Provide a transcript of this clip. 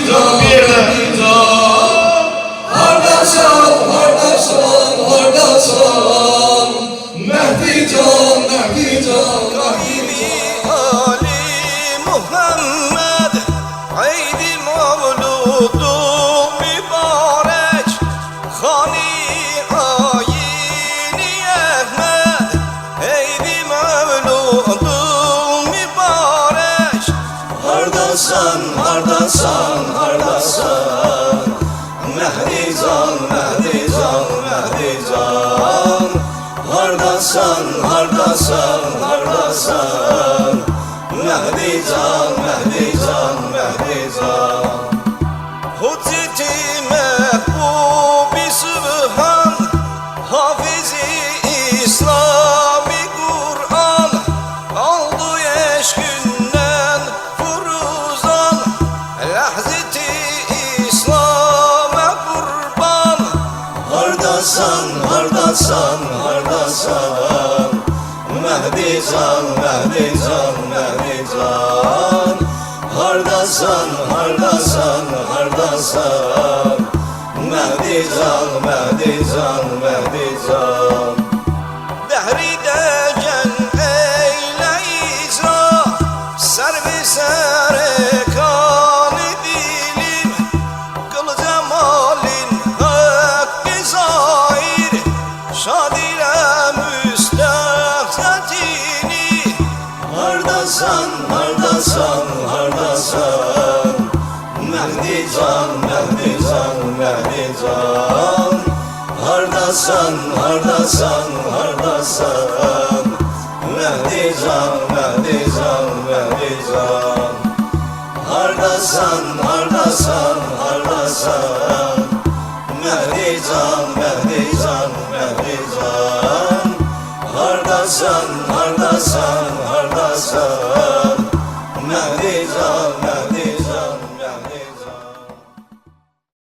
can, bir de Hardasan, hardasan, hardasan Mehdi can, Mehdi can Rahimi Ali Muhammed Eydi mevludu mübarek Hani ayini Ahmet Eydi mevludu mübarek Hardasan, hardasan, hardasan Mehdi can, Mehdi can, Mehdi can Hardasan, hardasan, hardasan Mehdi can, Mehdi can, Mehdi can Hücceti Mehbubi Sübhan Hafizi İslami Kur'an Aldı eşkünden furuzan Lahzeti İslam'a kurban Hardasan, hardasan, hardasan Mehdi can, Mehdi can, Mehdi can Hardasan, hardasan, hardasan Mehdi can, Mehdi can, Mehdi can Dehride gel eyle icra Servi serekani dilim Kıl cemalin hakkı zahir Şad ile müstehzetini Hardasan, hardasan, hardasan Mehdi can, Mehdi can, Mehdi can Hardasan, hardasan, hardasan Mehdi can, Mehdi can, Mehdi can Hardasan, hardasan, hardasan Mehdi can, Mehdi can, Mehdi can Hardasan, hardasan, hardasan Mehdi can,